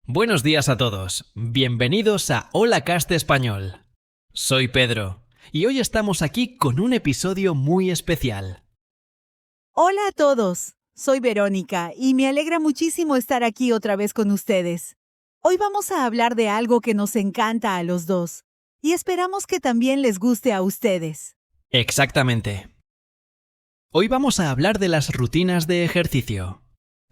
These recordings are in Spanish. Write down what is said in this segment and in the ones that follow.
Buenos días a todos, bienvenidos a Hola Cast Español. Soy Pedro y hoy estamos aquí con un episodio muy especial. Hola a todos, soy Verónica y me alegra muchísimo estar aquí otra vez con ustedes. Hoy vamos a hablar de algo que nos encanta a los dos y esperamos que también les guste a ustedes. Exactamente. Hoy vamos a hablar de las rutinas de ejercicio.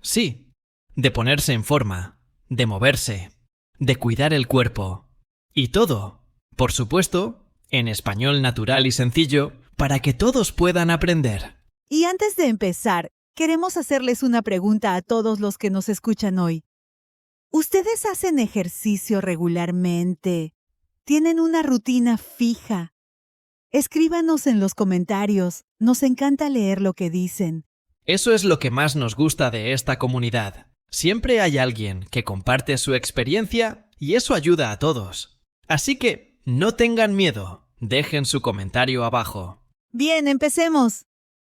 Sí, de ponerse en forma, de moverse, de cuidar el cuerpo. Y todo, por supuesto, en español natural y sencillo, para que todos puedan aprender. Y antes de empezar, queremos hacerles una pregunta a todos los que nos escuchan hoy. ¿Ustedes hacen ejercicio regularmente? ¿Tienen una rutina fija? Escríbanos en los comentarios, nos encanta leer lo que dicen. Eso es lo que más nos gusta de esta comunidad. Siempre hay alguien que comparte su experiencia y eso ayuda a todos. Así que no tengan miedo, dejen su comentario abajo. Bien, empecemos.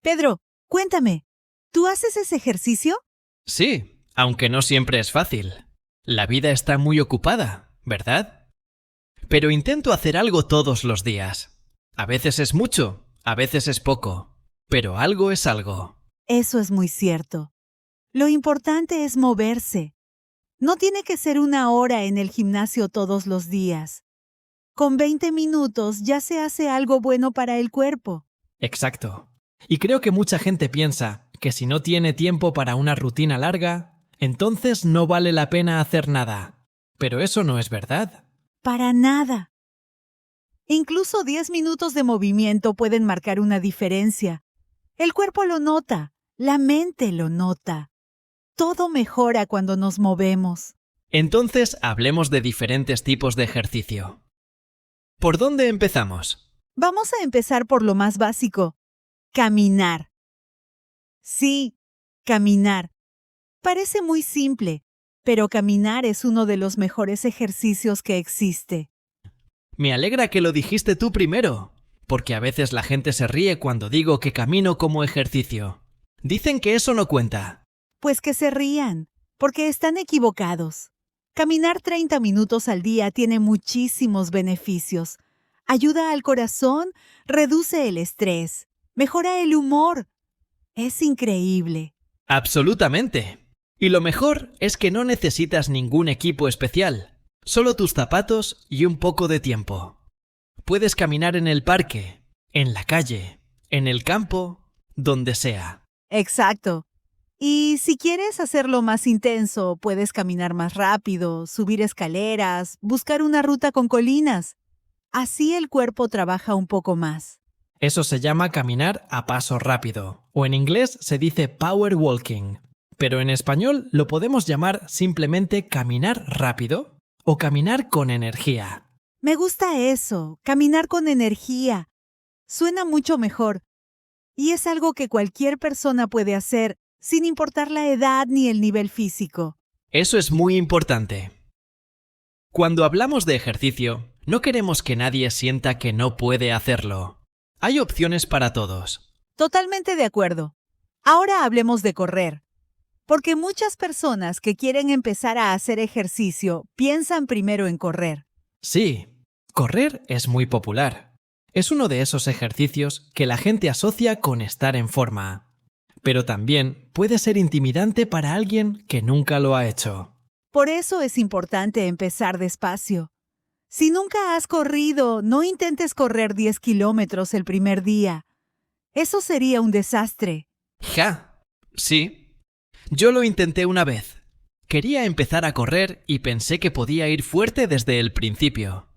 Pedro, cuéntame, ¿tú haces ese ejercicio? Sí, aunque no siempre es fácil. La vida está muy ocupada, ¿verdad? Pero intento hacer algo todos los días. A veces es mucho, a veces es poco, pero algo es algo. Eso es muy cierto. Lo importante es moverse. No tiene que ser 1 hora en el gimnasio todos los días. Con 20 minutos ya se hace algo bueno para el cuerpo. Exacto. Y creo que mucha gente piensa que si no tiene tiempo para una rutina larga, entonces no vale la pena hacer nada. Pero eso no es verdad. Para nada. Incluso 10 minutos de movimiento pueden marcar una diferencia. El cuerpo lo nota, la mente lo nota. Todo mejora cuando nos movemos. Entonces hablemos de diferentes tipos de ejercicio. ¿Por dónde empezamos? Vamos a empezar por lo más básico. Caminar. Sí, caminar. Parece muy simple, pero caminar es uno de los mejores ejercicios que existe. Me alegra que lo dijiste tú primero, porque a veces la gente se ríe cuando digo que camino como ejercicio. Dicen que eso no cuenta. Pues que se rían, porque están equivocados. Caminar 30 minutos al día tiene muchísimos beneficios. Ayuda al corazón, reduce el estrés, mejora el humor. Es increíble. Absolutamente. Y lo mejor es que no necesitas ningún equipo especial, solo tus zapatos y un poco de tiempo. Puedes caminar en el parque, en la calle, en el campo, donde sea. Exacto. Y si quieres hacerlo más intenso, puedes caminar más rápido, subir escaleras, buscar una ruta con colinas. Así el cuerpo trabaja un poco más. Eso se llama caminar a paso rápido, o en inglés se dice power walking. Pero en español lo podemos llamar simplemente caminar rápido o caminar con energía. Me gusta eso, caminar con energía. Suena mucho mejor. Y es algo que cualquier persona puede hacer, sin importar la edad ni el nivel físico. Eso es muy importante. Cuando hablamos de ejercicio, no queremos que nadie sienta que no puede hacerlo. Hay opciones para todos. Totalmente de acuerdo. Ahora hablemos de correr. Porque muchas personas que quieren empezar a hacer ejercicio piensan primero en correr. Sí, correr es muy popular. Es uno de esos ejercicios que la gente asocia con estar en forma. Pero también puede ser intimidante para alguien que nunca lo ha hecho. Por eso es importante empezar despacio. Si nunca has corrido, no intentes correr 10 kilómetros el primer día. Eso sería un desastre. ¡Ja! Sí. Yo lo intenté una vez. Quería empezar a correr y pensé que podía ir fuerte desde el principio.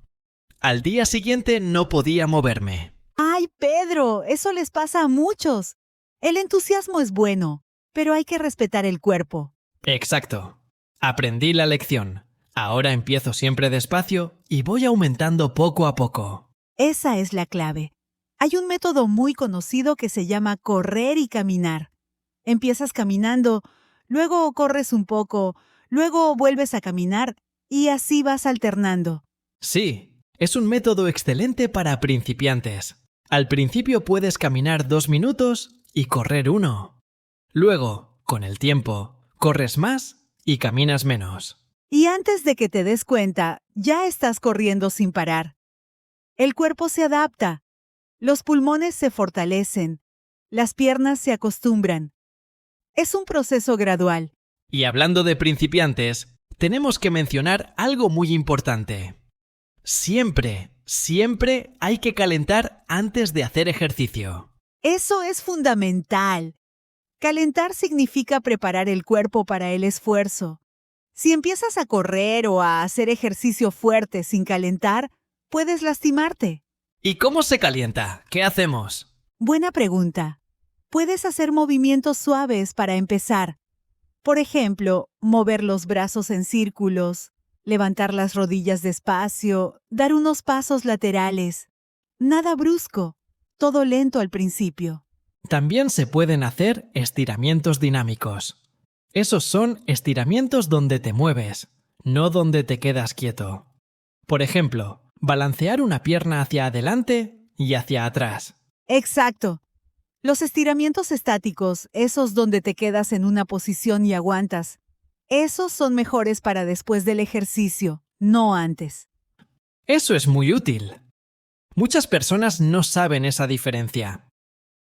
Al día siguiente no podía moverme. ¡Ay, Pedro! Eso les pasa a muchos. El entusiasmo es bueno, pero hay que respetar el cuerpo. Exacto. Aprendí la lección. Ahora empiezo siempre despacio y voy aumentando poco a poco. Esa es la clave. Hay un método muy conocido que se llama correr y caminar. Empiezas caminando, luego corres un poco, luego vuelves a caminar y así vas alternando. Sí, es un método excelente para principiantes. Al principio puedes caminar 2 minutos y correr 1. Luego, con el tiempo, corres más y caminas menos. Y antes de que te des cuenta, ya estás corriendo sin parar. El cuerpo se adapta, los pulmones se fortalecen, las piernas se acostumbran. Es un proceso gradual. Y hablando de principiantes, tenemos que mencionar algo muy importante. Siempre, siempre hay que calentar antes de hacer ejercicio. Eso es fundamental. Calentar significa preparar el cuerpo para el esfuerzo. Si empiezas a correr o a hacer ejercicio fuerte sin calentar, puedes lastimarte. ¿Y cómo se calienta? ¿Qué hacemos? Buena pregunta. Puedes hacer movimientos suaves para empezar. Por ejemplo, mover los brazos en círculos, levantar las rodillas despacio, dar unos pasos laterales. Nada brusco, todo lento al principio. También se pueden hacer estiramientos dinámicos. Esos son estiramientos donde te mueves, no donde te quedas quieto. Por ejemplo, balancear una pierna hacia adelante y hacia atrás. Exacto. Los estiramientos estáticos, esos donde te quedas en una posición y aguantas, esos son mejores para después del ejercicio, no antes. Eso es muy útil. Muchas personas no saben esa diferencia.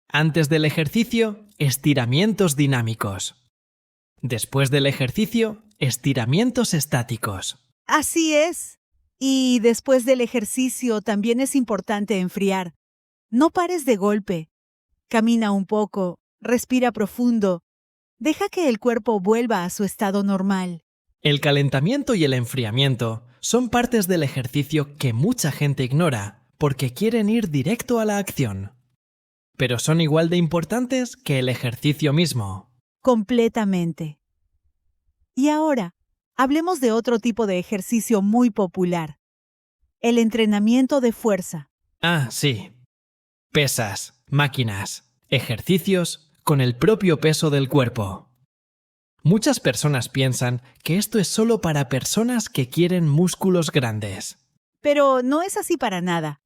Antes del ejercicio, estiramientos dinámicos. Después del ejercicio, estiramientos estáticos. Así es. Y después del ejercicio también es importante enfriar. No pares de golpe. Camina un poco, respira profundo. Deja que el cuerpo vuelva a su estado normal. El calentamiento y el enfriamiento son partes del ejercicio que mucha gente ignora porque quieren ir directo a la acción. Pero son igual de importantes que el ejercicio mismo. Completamente. Y ahora, hablemos de otro tipo de ejercicio muy popular. El entrenamiento de fuerza. Ah, sí. Pesas, máquinas, ejercicios con el propio peso del cuerpo. Muchas personas piensan que esto es solo para personas que quieren músculos grandes. Pero no es así para nada.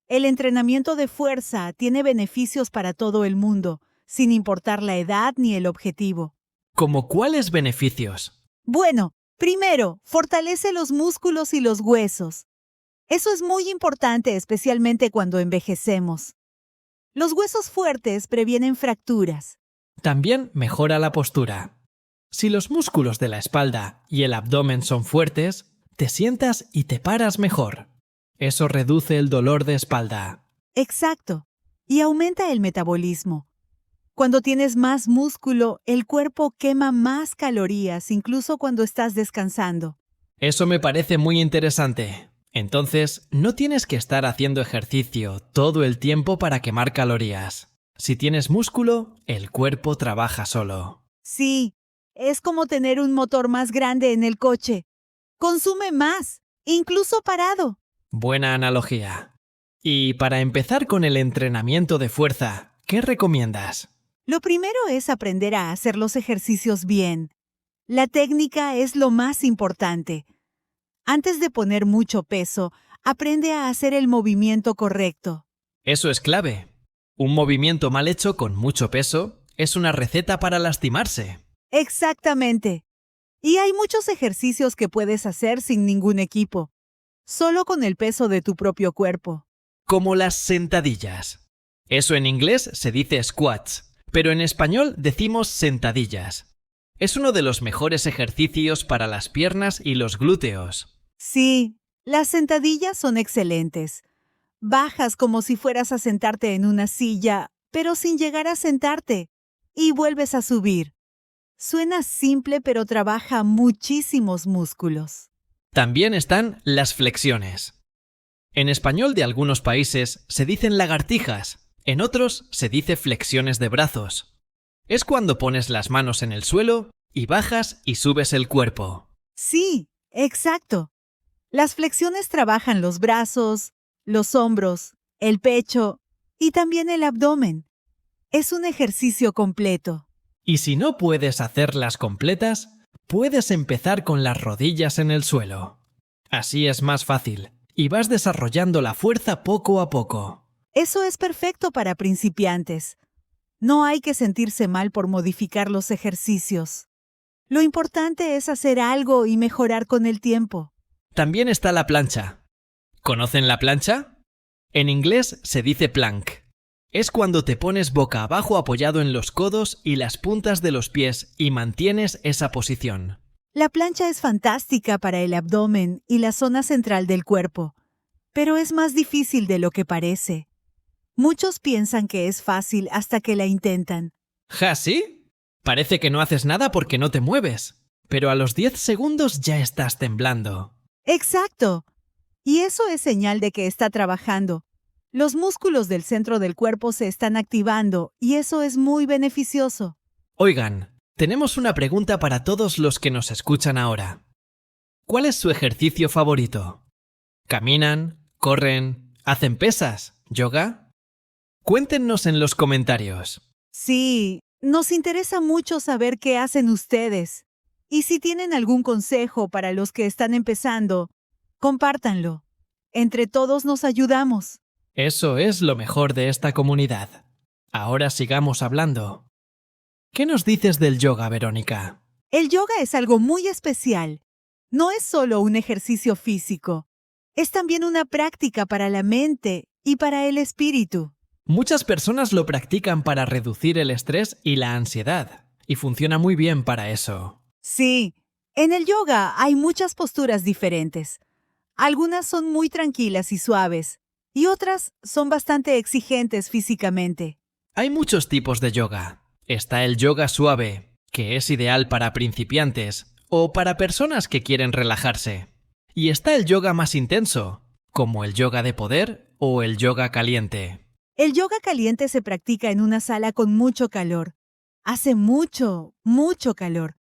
El entrenamiento de fuerza tiene beneficios para todo el mundo, sin importar la edad ni el objetivo. ¿Cómo cuáles beneficios? Bueno, primero, fortalece los músculos y los huesos. Eso es muy importante, especialmente cuando envejecemos. Los huesos fuertes previenen fracturas. También mejora la postura. Si los músculos de la espalda y el abdomen son fuertes, te sientas y te paras mejor. Eso reduce el dolor de espalda. Exacto. Y aumenta el metabolismo. Cuando tienes más músculo, el cuerpo quema más calorías, incluso cuando estás descansando. Eso me parece muy interesante. Entonces, no tienes que estar haciendo ejercicio todo el tiempo para quemar calorías. Si tienes músculo, el cuerpo trabaja solo. Sí, es como tener un motor más grande en el coche. Consume más, incluso parado. Buena analogía. Y para empezar con el entrenamiento de fuerza, ¿qué recomiendas? Lo primero es aprender a hacer los ejercicios bien. La técnica es lo más importante. Antes de poner mucho peso, aprende a hacer el movimiento correcto. Eso es clave. Un movimiento mal hecho con mucho peso es una receta para lastimarse. Exactamente. Y hay muchos ejercicios que puedes hacer sin ningún equipo, solo con el peso de tu propio cuerpo. Como las sentadillas. Eso en inglés se dice squats, pero en español decimos sentadillas. Es uno de los mejores ejercicios para las piernas y los glúteos. Sí, las sentadillas son excelentes. Bajas como si fueras a sentarte en una silla, pero sin llegar a sentarte, y vuelves a subir. Suena simple, pero trabaja muchísimos músculos. También están las flexiones. En español de algunos países se dicen lagartijas, en otros se dice flexiones de brazos. Es cuando pones las manos en el suelo y bajas y subes el cuerpo. Sí, exacto. Las flexiones trabajan los brazos, los hombros, el pecho y también el abdomen. Es un ejercicio completo. Y si no puedes hacerlas completas, puedes empezar con las rodillas en el suelo. Así es más fácil y vas desarrollando la fuerza poco a poco. Eso es perfecto para principiantes. No hay que sentirse mal por modificar los ejercicios. Lo importante es hacer algo y mejorar con el tiempo. También está la plancha. ¿Conocen la plancha? En inglés se dice plank. Es cuando te pones boca abajo apoyado en los codos y las puntas de los pies y mantienes esa posición. La plancha es fantástica para el abdomen y la zona central del cuerpo, pero es más difícil de lo que parece. Muchos piensan que es fácil hasta que la intentan. ¿Ja, sí? Parece que no haces nada porque no te mueves, pero a los 10 segundos ya estás temblando. ¡Exacto! Y eso es señal de que está trabajando. Los músculos del centro del cuerpo se están activando y eso es muy beneficioso. Oigan, tenemos una pregunta para todos los que nos escuchan ahora. ¿Cuál es su ejercicio favorito? ¿Caminan? ¿Corren? ¿Hacen pesas? ¿Yoga? Cuéntenos en los comentarios. Sí, nos interesa mucho saber qué hacen ustedes. Y si tienen algún consejo para los que están empezando, compártanlo. Entre todos nos ayudamos. Eso es lo mejor de esta comunidad. Ahora sigamos hablando. ¿Qué nos dices del yoga, Verónica? El yoga es algo muy especial. No es solo un ejercicio físico. Es también una práctica para la mente y para el espíritu. Muchas personas lo practican para reducir el estrés y la ansiedad, y funciona muy bien para eso. Sí, en el yoga hay muchas posturas diferentes. Algunas son muy tranquilas y suaves, y otras son bastante exigentes físicamente. Hay muchos tipos de yoga. Está el yoga suave, que es ideal para principiantes o para personas que quieren relajarse. Y está el yoga más intenso, como el yoga de poder o el yoga caliente. El yoga caliente se practica en una sala con mucho calor. Hace mucho calor.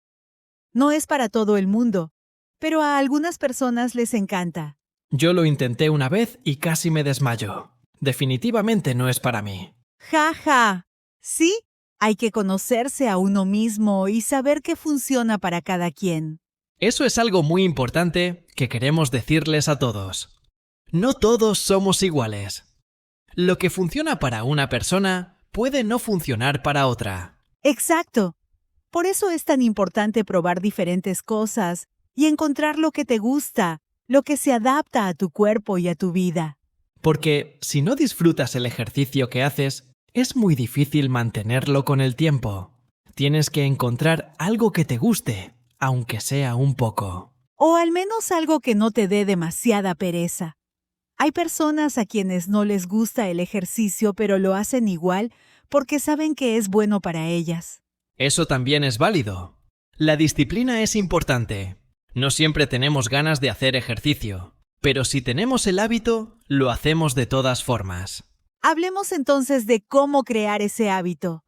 No es para todo el mundo, pero a algunas personas les encanta. Yo lo intenté una vez y casi me desmayo. Definitivamente no es para mí. ¡Ja, ja! Sí, hay que conocerse a uno mismo y saber qué funciona para cada quien. Eso es algo muy importante que queremos decirles a todos. No todos somos iguales. Lo que funciona para una persona puede no funcionar para otra. Exacto. Por eso es tan importante probar diferentes cosas y encontrar lo que te gusta, lo que se adapta a tu cuerpo y a tu vida. Porque si no disfrutas el ejercicio que haces, es muy difícil mantenerlo con el tiempo. Tienes que encontrar algo que te guste, aunque sea un poco. O al menos algo que no te dé demasiada pereza. Hay personas a quienes no les gusta el ejercicio, pero lo hacen igual porque saben que es bueno para ellas. Eso también es válido. La disciplina es importante. No siempre tenemos ganas de hacer ejercicio, pero si tenemos el hábito, lo hacemos de todas formas. Hablemos entonces de cómo crear ese hábito,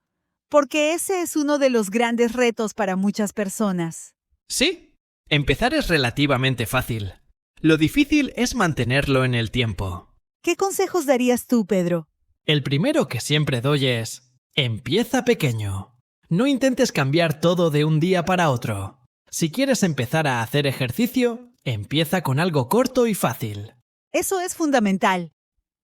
porque ese es uno de los grandes retos para muchas personas. Sí, empezar es relativamente fácil. Lo difícil es mantenerlo en el tiempo. ¿Qué consejos darías tú, Pedro? El primero que siempre doy es: empieza pequeño. No intentes cambiar todo de un día para otro. Si quieres empezar a hacer ejercicio, empieza con algo corto y fácil. Eso es fundamental.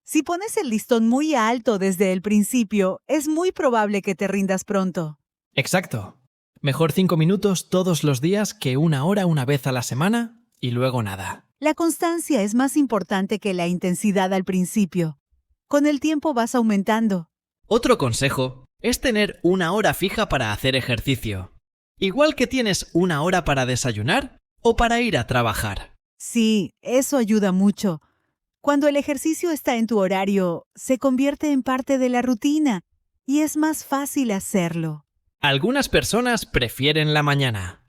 Si pones el listón muy alto desde el principio, es muy probable que te rindas pronto. Exacto. Mejor 5 minutos todos los días que 1 hora una vez a la semana y luego nada. La constancia es más importante que la intensidad al principio. Con el tiempo vas aumentando. Otro consejo es tener 1 hora fija para hacer ejercicio. Igual que tienes 1 hora para desayunar o para ir a trabajar. Sí, eso ayuda mucho. Cuando el ejercicio está en tu horario, se convierte en parte de la rutina y es más fácil hacerlo. Algunas personas prefieren la mañana.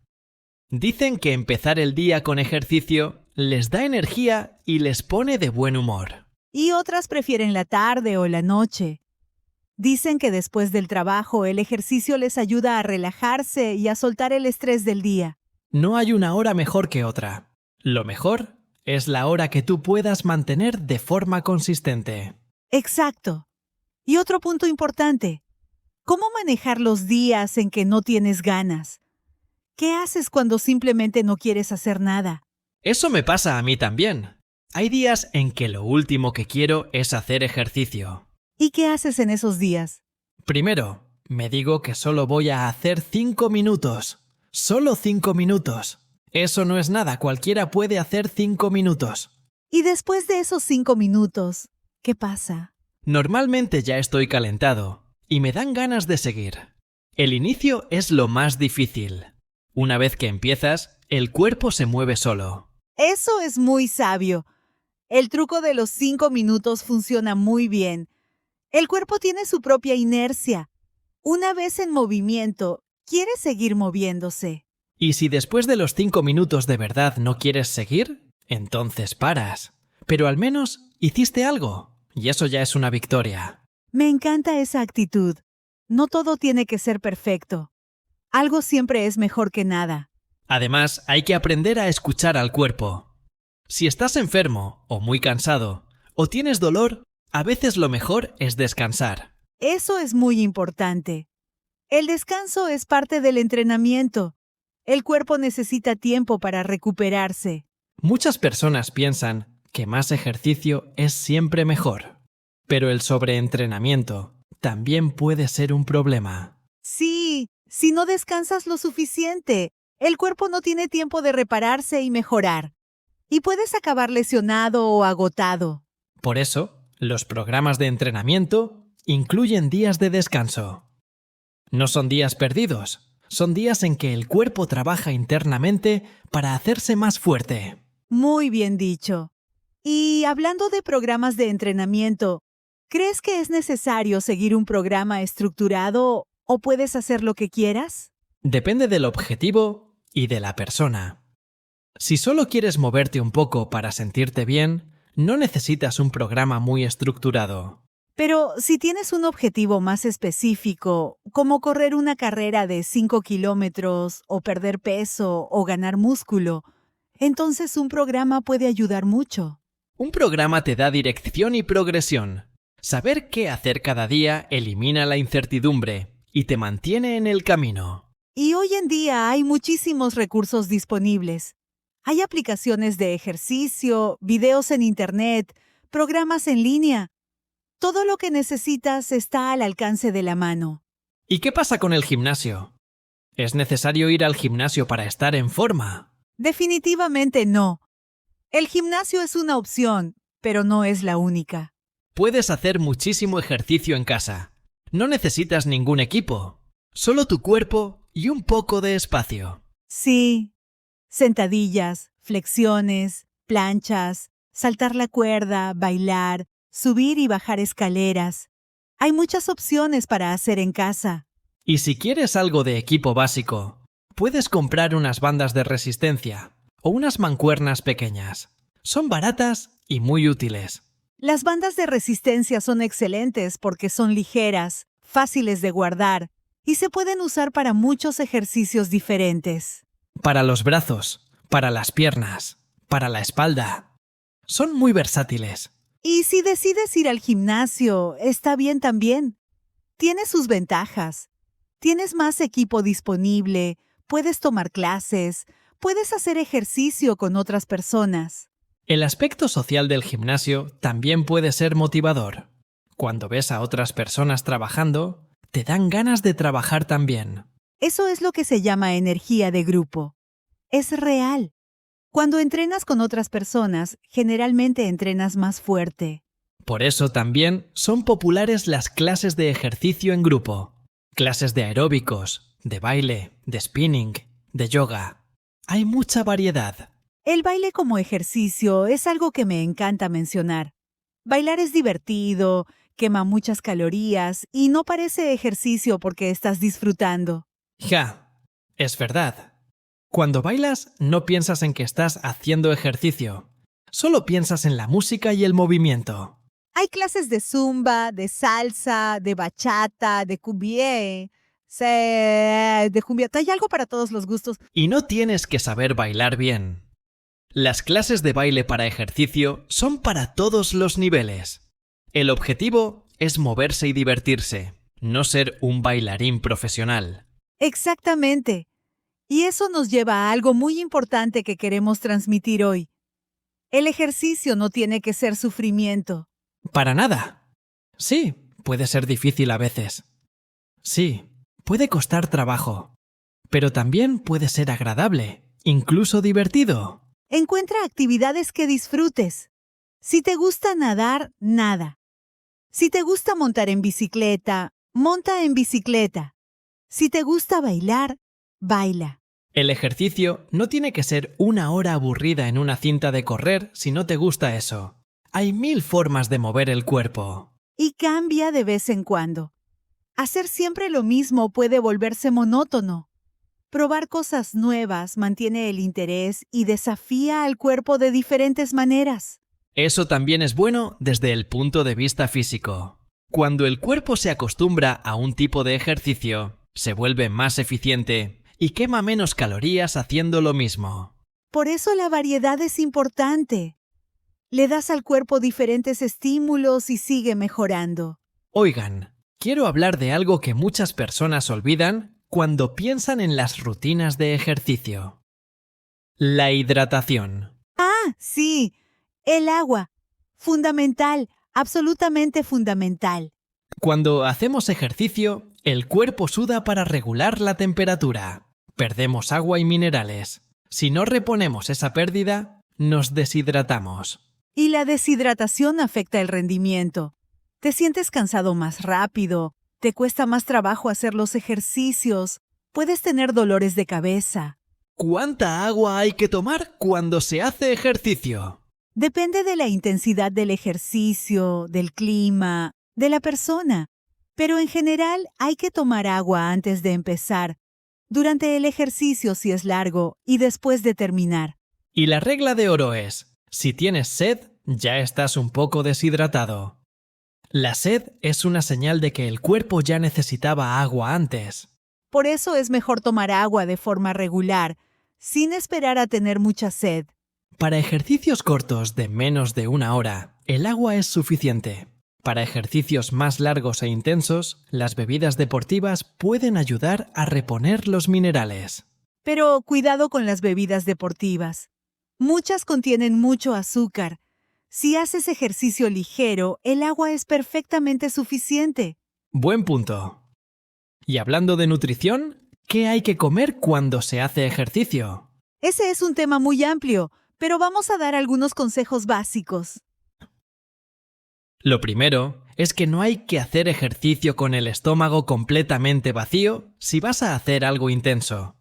Dicen que empezar el día con ejercicio les da energía y les pone de buen humor. Y otras prefieren la tarde o la noche. Dicen que después del trabajo el ejercicio les ayuda a relajarse y a soltar el estrés del día. No hay una hora mejor que otra. Lo mejor es la hora que tú puedas mantener de forma consistente. Exacto. Y otro punto importante. ¿Cómo manejar los días en que no tienes ganas? ¿Qué haces cuando simplemente no quieres hacer nada? Eso me pasa a mí también. Hay días en que lo último que quiero es hacer ejercicio. ¿Y qué haces en esos días? Primero, me digo que solo voy a hacer 5 minutos. Solo 5 minutos. Eso no es nada, cualquiera puede hacer 5 minutos. Y después de esos 5 minutos, ¿qué pasa? Normalmente ya estoy calentado y me dan ganas de seguir. El inicio es lo más difícil. Una vez que empiezas, el cuerpo se mueve solo. Eso es muy sabio. El truco de los 5 minutos funciona muy bien. El cuerpo tiene su propia inercia. Una vez en movimiento, quiere seguir moviéndose. Y si después de los 5 minutos de verdad no quieres seguir, entonces paras. Pero al menos hiciste algo, y eso ya es una victoria. Me encanta esa actitud. No todo tiene que ser perfecto. Algo siempre es mejor que nada. Además, hay que aprender a escuchar al cuerpo. Si estás enfermo, o muy cansado, o tienes dolor, a veces lo mejor es descansar. Eso es muy importante. El descanso es parte del entrenamiento. El cuerpo necesita tiempo para recuperarse. Muchas personas piensan que más ejercicio es siempre mejor, pero el sobreentrenamiento también puede ser un problema. Sí, si no descansas lo suficiente, el cuerpo no tiene tiempo de repararse y mejorar. Y puedes acabar lesionado o agotado. Por eso, los programas de entrenamiento incluyen días de descanso. No son días perdidos, son días en que el cuerpo trabaja internamente para hacerse más fuerte. Muy bien dicho. Y hablando de programas de entrenamiento, ¿crees que es necesario seguir un programa estructurado o puedes hacer lo que quieras? Depende del objetivo y de la persona. Si solo quieres moverte un poco para sentirte bien, no necesitas un programa muy estructurado. Pero si tienes un objetivo más específico, como correr una carrera de 5 kilómetros o perder peso o ganar músculo, entonces un programa puede ayudar mucho. Un programa te da dirección y progresión. Saber qué hacer cada día elimina la incertidumbre y te mantiene en el camino. Y hoy en día hay muchísimos recursos disponibles. Hay aplicaciones de ejercicio, videos en Internet, programas en línea. Todo lo que necesitas está al alcance de la mano. ¿Y qué pasa con el gimnasio? ¿Es necesario ir al gimnasio para estar en forma? Definitivamente no. El gimnasio es una opción, pero no es la única. Puedes hacer muchísimo ejercicio en casa. No necesitas ningún equipo, solo tu cuerpo y un poco de espacio. Sí. Sentadillas, flexiones, planchas, saltar la cuerda, bailar, subir y bajar escaleras. Hay muchas opciones para hacer en casa. Y si quieres algo de equipo básico, puedes comprar unas bandas de resistencia o unas mancuernas pequeñas. Son baratas y muy útiles. Las bandas de resistencia son excelentes porque son ligeras, fáciles de guardar y se pueden usar para muchos ejercicios diferentes. Para los brazos, para las piernas, para la espalda. Son muy versátiles. Y si decides ir al gimnasio, está bien también. Tiene sus ventajas. Tienes más equipo disponible, puedes tomar clases, puedes hacer ejercicio con otras personas. El aspecto social del gimnasio también puede ser motivador. Cuando ves a otras personas trabajando, te dan ganas de trabajar también. Eso es lo que se llama energía de grupo. Es real. Cuando entrenas con otras personas, generalmente entrenas más fuerte. Por eso también son populares las clases de ejercicio en grupo. Clases de aeróbicos, de baile, de spinning, de yoga. Hay mucha variedad. El baile como ejercicio es algo que me encanta mencionar. Bailar es divertido, quema muchas calorías y no parece ejercicio porque estás disfrutando. Ja, es verdad. Cuando bailas no piensas en que estás haciendo ejercicio. Solo piensas en la música y el movimiento. Hay clases de zumba, de salsa, de bachata, de cumbia. De cumbia. Hay algo para todos los gustos. Y no tienes que saber bailar bien. Las clases de baile para ejercicio son para todos los niveles. El objetivo es moverse y divertirse, no ser un bailarín profesional. Exactamente. Y eso nos lleva a algo muy importante que queremos transmitir hoy. El ejercicio no tiene que ser sufrimiento. Para nada. Sí, puede ser difícil a veces. Sí, puede costar trabajo. pero también puede ser agradable, incluso divertido. Encuentra actividades que disfrutes. Si te gusta nadar, nada. Si te gusta montar en bicicleta, monta en bicicleta. Si te gusta bailar, baila. El ejercicio no tiene que ser 1 hora aburrida en una cinta de correr si no te gusta eso. Hay 1000 formas de mover el cuerpo. Y cambia de vez en cuando. Hacer siempre lo mismo puede volverse monótono. Probar cosas nuevas mantiene el interés y desafía al cuerpo de diferentes maneras. Eso también es bueno desde el punto de vista físico. Cuando el cuerpo se acostumbra a un tipo de ejercicio, se vuelve más eficiente y quema menos calorías haciendo lo mismo. Por eso la variedad es importante. Le das al cuerpo diferentes estímulos y sigue mejorando. Oigan, quiero hablar de algo que muchas personas olvidan cuando piensan en las rutinas de ejercicio. La hidratación. Ah, sí, el agua. Fundamental, absolutamente fundamental. Cuando hacemos ejercicio, el cuerpo suda para regular la temperatura. Perdemos agua y minerales. Si no reponemos esa pérdida, nos deshidratamos. Y la deshidratación afecta el rendimiento. Te sientes cansado más rápido, te cuesta más trabajo hacer los ejercicios, puedes tener dolores de cabeza. ¿Cuánta agua hay que tomar cuando se hace ejercicio? Depende de la intensidad del ejercicio, del clima, de la persona. Pero en general hay que tomar agua antes de empezar, durante el ejercicio si es largo y después de terminar. Y la regla de oro es, si tienes sed, ya estás un poco deshidratado. La sed es una señal de que el cuerpo ya necesitaba agua antes. Por eso es mejor tomar agua de forma regular, sin esperar a tener mucha sed. Para ejercicios cortos de menos de 1 hora, el agua es suficiente. Para ejercicios más largos e intensos, las bebidas deportivas pueden ayudar a reponer los minerales. Pero cuidado con las bebidas deportivas. Muchas contienen mucho azúcar. Si haces ejercicio ligero, el agua es perfectamente suficiente. Buen punto. Y hablando de nutrición, ¿qué hay que comer cuando se hace ejercicio? Ese es un tema muy amplio, pero vamos a dar algunos consejos básicos. Lo primero es que no hay que hacer ejercicio con el estómago completamente vacío si vas a hacer algo intenso.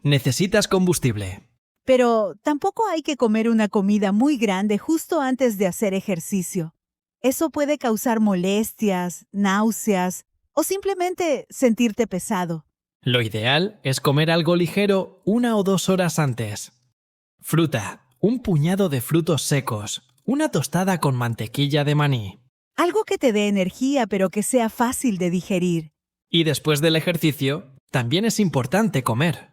Necesitas combustible. Pero tampoco hay que comer una comida muy grande justo antes de hacer ejercicio. Eso puede causar molestias, náuseas o simplemente sentirte pesado. Lo ideal es comer algo ligero 1 o 2 horas antes. Fruta, un puñado de frutos secos, una tostada con mantequilla de maní. Algo que te dé energía pero que sea fácil de digerir. Y después del ejercicio, también es importante comer.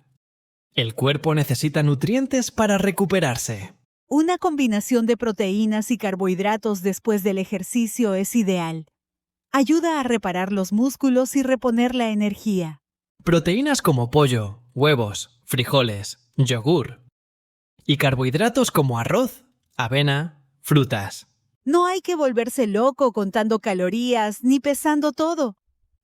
El cuerpo necesita nutrientes para recuperarse. Una combinación de proteínas y carbohidratos después del ejercicio es ideal. Ayuda a reparar los músculos y reponer la energía. Proteínas como pollo, huevos, frijoles, yogur. Y carbohidratos como arroz, avena, frutas. No hay que volverse loco contando calorías ni pesando todo.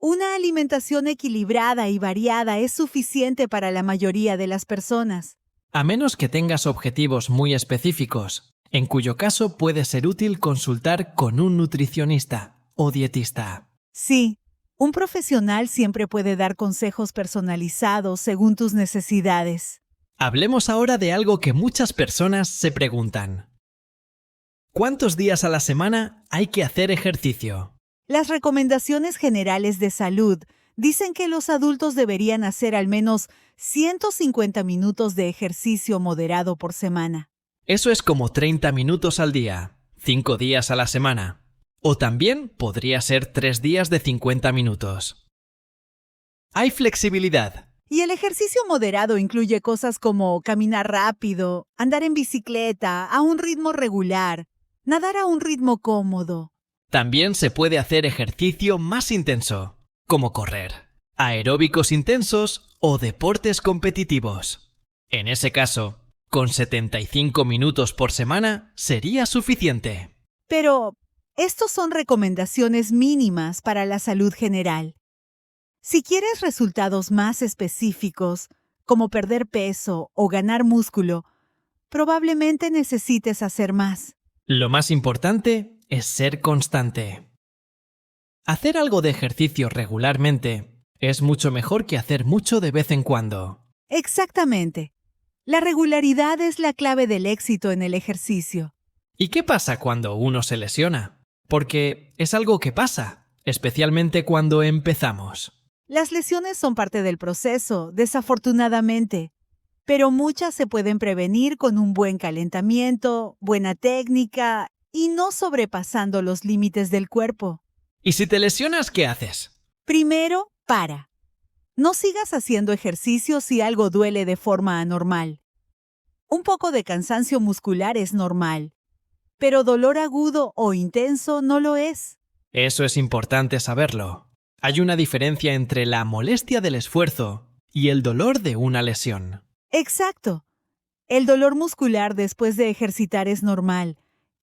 Una alimentación equilibrada y variada es suficiente para la mayoría de las personas. A menos que tengas objetivos muy específicos, en cuyo caso puede ser útil consultar con un nutricionista o dietista. Sí, un profesional siempre puede dar consejos personalizados según tus necesidades. Hablemos ahora de algo que muchas personas se preguntan. ¿Cuántos días a la semana hay que hacer ejercicio? Las recomendaciones generales de salud dicen que los adultos deberían hacer al menos 150 minutos de ejercicio moderado por semana. Eso es como 30 minutos al día, 5 días a la semana. O también podría ser 3 días de 50 minutos. Hay flexibilidad. Y el ejercicio moderado incluye cosas como caminar rápido, andar en bicicleta a un ritmo regular, nadar a un ritmo cómodo. También se puede hacer ejercicio más intenso, como correr, aeróbicos intensos o deportes competitivos. En ese caso, con 75 minutos por semana sería suficiente. Pero estos son recomendaciones mínimas para la salud general. Si quieres resultados más específicos, como perder peso o ganar músculo, probablemente necesites hacer más. Lo más importante es ser constante. Hacer algo de ejercicio regularmente es mucho mejor que hacer mucho de vez en cuando. Exactamente. La regularidad es la clave del éxito en el ejercicio. ¿Y qué pasa cuando uno se lesiona? Porque es algo que pasa, especialmente cuando empezamos. Las lesiones son parte del proceso, desafortunadamente, pero muchas se pueden prevenir con un buen calentamiento, buena técnica y no sobrepasando los límites del cuerpo. ¿Y si te lesionas, qué haces? Primero, para. No sigas haciendo ejercicio si algo duele de forma anormal. Un poco de cansancio muscular es normal, pero dolor agudo o intenso no lo es. Eso es importante saberlo. Hay una diferencia entre la molestia del esfuerzo y el dolor de una lesión. Exacto. El dolor muscular después de ejercitar es normal,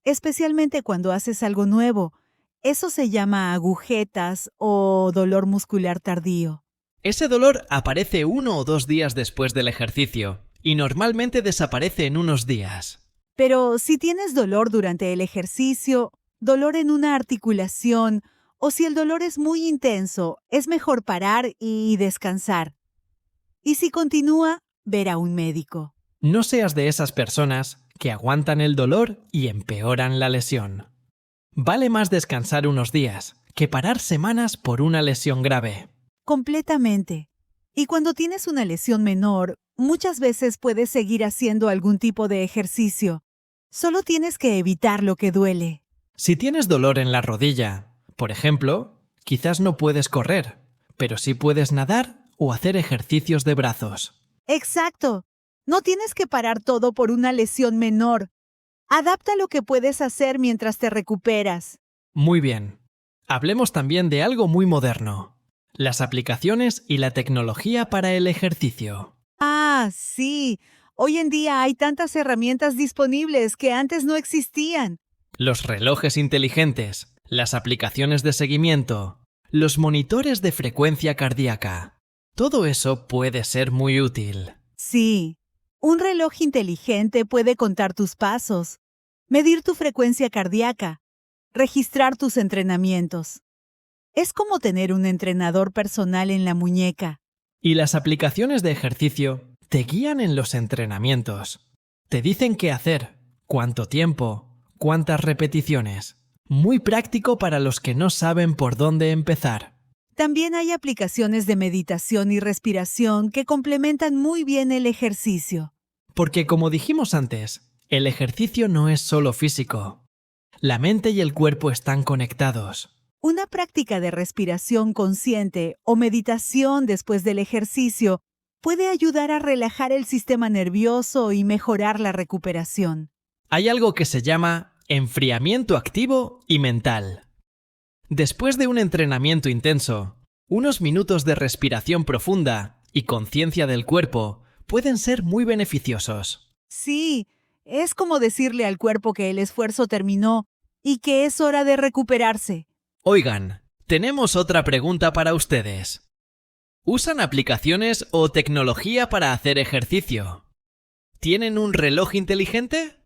especialmente cuando haces algo nuevo. Eso se llama agujetas o dolor muscular tardío. Ese dolor aparece 1 o 2 días después del ejercicio y normalmente desaparece en unos días. Pero si tienes dolor durante el ejercicio, dolor en una articulación, o si el dolor es muy intenso, es mejor parar y descansar. Y si continúa, ver a un médico. No seas de esas personas que aguantan el dolor y empeoran la lesión. Vale más descansar unos días que parar semanas por una lesión grave. Completamente. Y cuando tienes una lesión menor, muchas veces puedes seguir haciendo algún tipo de ejercicio. Solo tienes que evitar lo que duele. Si tienes dolor en la rodilla, por ejemplo, quizás no puedes correr, pero sí puedes nadar o hacer ejercicios de brazos. Exacto. No tienes que parar todo por una lesión menor. Adapta lo que puedes hacer mientras te recuperas. Muy bien. Hablemos también de algo muy moderno: las aplicaciones y la tecnología para el ejercicio. Ah, sí. Hoy en día hay tantas herramientas disponibles que antes no existían. Los relojes inteligentes, las aplicaciones de seguimiento, los monitores de frecuencia cardíaca. Todo eso puede ser muy útil. Sí. Un reloj inteligente puede contar tus pasos, medir tu frecuencia cardíaca, registrar tus entrenamientos. Es como tener un entrenador personal en la muñeca. Y las aplicaciones de ejercicio te guían en los entrenamientos. Te dicen qué hacer, cuánto tiempo, cuántas repeticiones. Muy práctico para los que no saben por dónde empezar. También hay aplicaciones de meditación y respiración que complementan muy bien el ejercicio. Porque como dijimos antes, el ejercicio no es solo físico. La mente y el cuerpo están conectados. Una práctica de respiración consciente o meditación después del ejercicio puede ayudar a relajar el sistema nervioso y mejorar la recuperación. Hay algo que se llama enfriamiento activo y mental. Después de un entrenamiento intenso, unos minutos de respiración profunda y conciencia del cuerpo pueden ser muy beneficiosos. Sí, es como decirle al cuerpo que el esfuerzo terminó y que es hora de recuperarse. Oigan, tenemos otra pregunta para ustedes. ¿Usan aplicaciones o tecnología para hacer ejercicio? ¿Tienen un reloj inteligente?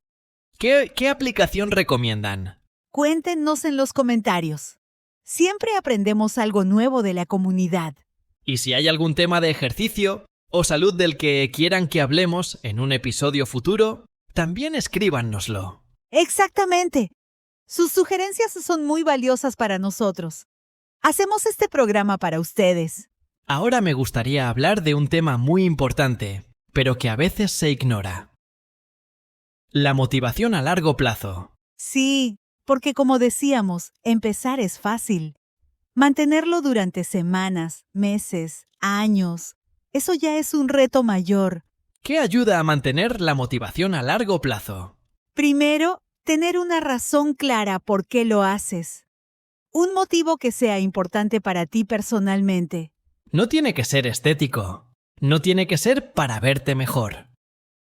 ¿Qué aplicación recomiendan? Cuéntenos en los comentarios. Siempre aprendemos algo nuevo de la comunidad. Y si hay algún tema de ejercicio o salud del que quieran que hablemos en un episodio futuro, también escríbanoslo. Exactamente. Sus sugerencias son muy valiosas para nosotros. Hacemos este programa para ustedes. Ahora me gustaría hablar de un tema muy importante, pero que a veces se ignora. La motivación a largo plazo. Sí, porque como decíamos, empezar es fácil. Mantenerlo durante semanas, meses, años, eso ya es un reto mayor. ¿Qué ayuda a mantener la motivación a largo plazo? Primero, tener una razón clara por qué lo haces. Un motivo que sea importante para ti personalmente. No tiene que ser estético. No tiene que ser para verte mejor.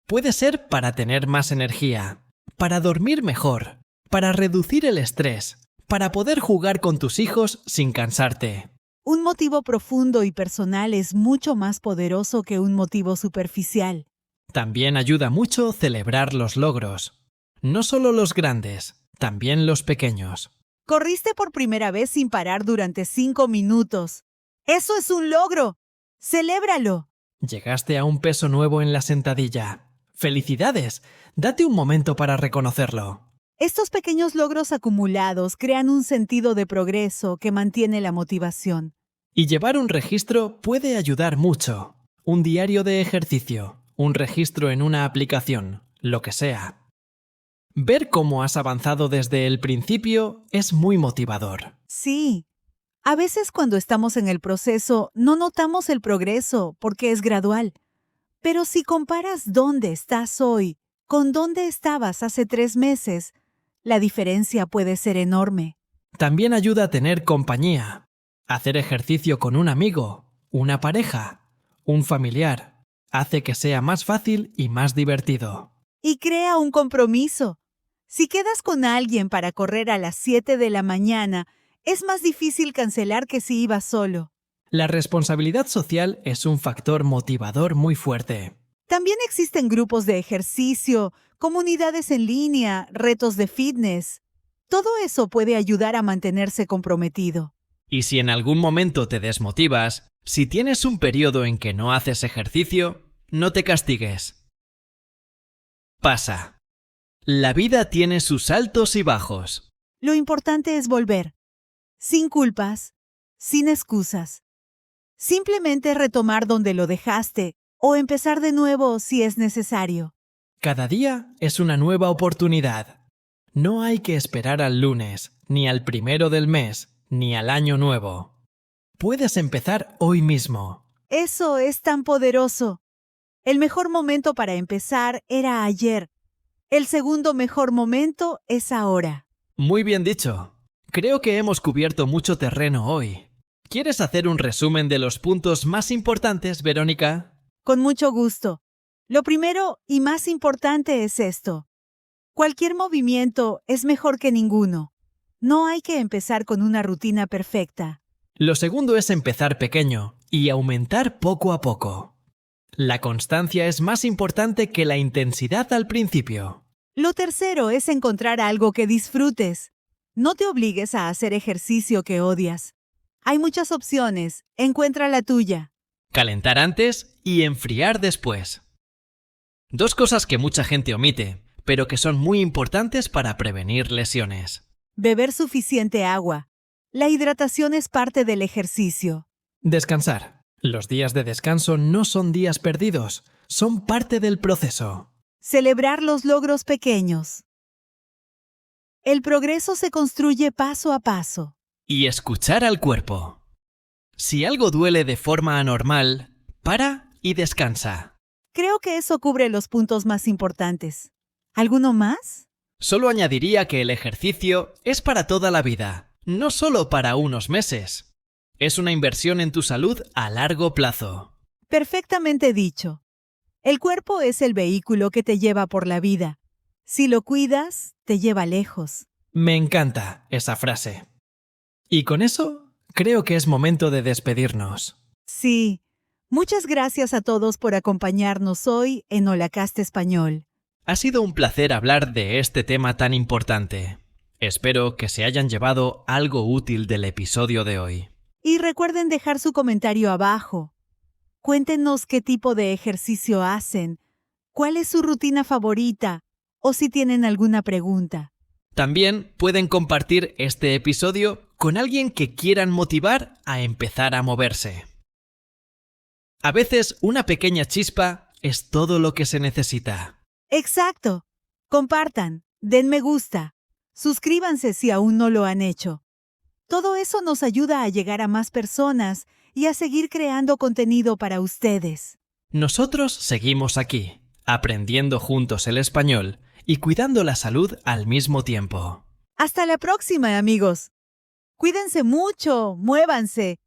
Puede ser para tener más energía, para dormir mejor, para reducir el estrés, para poder jugar con tus hijos sin cansarte. Un motivo profundo y personal es mucho más poderoso que un motivo superficial. También ayuda mucho celebrar los logros. No solo los grandes, también los pequeños. Corriste por primera vez sin parar durante 5 minutos. ¡Eso es un logro! ¡Celébralo! Llegaste a un peso nuevo en la sentadilla. ¡Felicidades! Date un momento para reconocerlo. Estos pequeños logros acumulados crean un sentido de progreso que mantiene la motivación. Y llevar un registro puede ayudar mucho. Un diario de ejercicio, un registro en una aplicación, lo que sea. Ver cómo has avanzado desde el principio es muy motivador. Sí. A veces cuando estamos en el proceso no notamos el progreso porque es gradual. Pero si comparas dónde estás hoy con dónde estabas hace 3 meses, la diferencia puede ser enorme. También ayuda a tener compañía. Hacer ejercicio con un amigo, una pareja, un familiar, hace que sea más fácil y más divertido. Y crea un compromiso. Si quedas con alguien para correr a las 7 de la mañana, es más difícil cancelar que si ibas solo. La responsabilidad social es un factor motivador muy fuerte. También existen grupos de ejercicio, comunidades en línea, retos de fitness. Todo eso puede ayudar a mantenerse comprometido. Y si en algún momento te desmotivas, si tienes un periodo en que no haces ejercicio, no te castigues. Pasa. La vida tiene sus altos y bajos. Lo importante es volver. Sin culpas, sin excusas. Simplemente retomar donde lo dejaste o empezar de nuevo si es necesario. Cada día es una nueva oportunidad. No hay que esperar al lunes, ni al 1 del mes, ni al año nuevo. Puedes empezar hoy mismo. Eso es tan poderoso. El mejor momento para empezar era ayer. El segundo mejor momento es ahora. Muy bien dicho. Creo que hemos cubierto mucho terreno hoy. ¿Quieres hacer un resumen de los puntos más importantes, Verónica? Con mucho gusto. Lo primero y más importante es esto. Cualquier movimiento es mejor que ninguno. No hay que empezar con una rutina perfecta. Lo segundo es empezar pequeño y aumentar poco a poco. La constancia es más importante que la intensidad al principio. Lo tercero es encontrar algo que disfrutes. No te obligues a hacer ejercicio que odias. Hay muchas opciones. Encuentra la tuya. Calentar antes y enfriar después. 2 cosas que mucha gente omite, pero que son muy importantes para prevenir lesiones. Beber suficiente agua. La hidratación es parte del ejercicio. Descansar. Los días de descanso no son días perdidos, son parte del proceso. Celebrar los logros pequeños. El progreso se construye paso a paso. Y escuchar al cuerpo. Si algo duele de forma anormal, para y descansa. Creo que eso cubre los puntos más importantes. ¿Alguno más? Solo añadiría que el ejercicio es para toda la vida, no solo para unos meses. Es una inversión en tu salud a largo plazo. Perfectamente dicho. El cuerpo es el vehículo que te lleva por la vida. Si lo cuidas, te lleva lejos. Me encanta esa frase. Y con eso, creo que es momento de despedirnos. Sí. Muchas gracias a todos por acompañarnos hoy en Holacast Español. Ha sido un placer hablar de este tema tan importante. Espero que se hayan llevado algo útil del episodio de hoy. Y recuerden dejar su comentario abajo. Cuéntenos qué tipo de ejercicio hacen, cuál es su rutina favorita o si tienen alguna pregunta. También pueden compartir este episodio con alguien que quieran motivar a empezar a moverse. A veces una pequeña chispa es todo lo que se necesita. Exacto. Compartan, den me gusta, suscríbanse si aún no lo han hecho. Todo eso nos ayuda a llegar a más personas y a seguir creando contenido para ustedes. Nosotros seguimos aquí, aprendiendo juntos el español y cuidando la salud al mismo tiempo. Hasta la próxima, amigos. Cuídense mucho, muévanse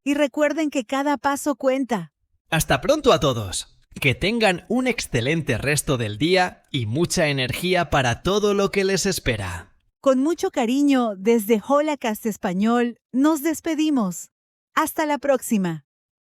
y recuerden que cada paso cuenta. Hasta pronto a todos. Que tengan un excelente resto del día y mucha energía para todo lo que les espera. Con mucho cariño, desde Holacast Español, nos despedimos. Hasta la próxima.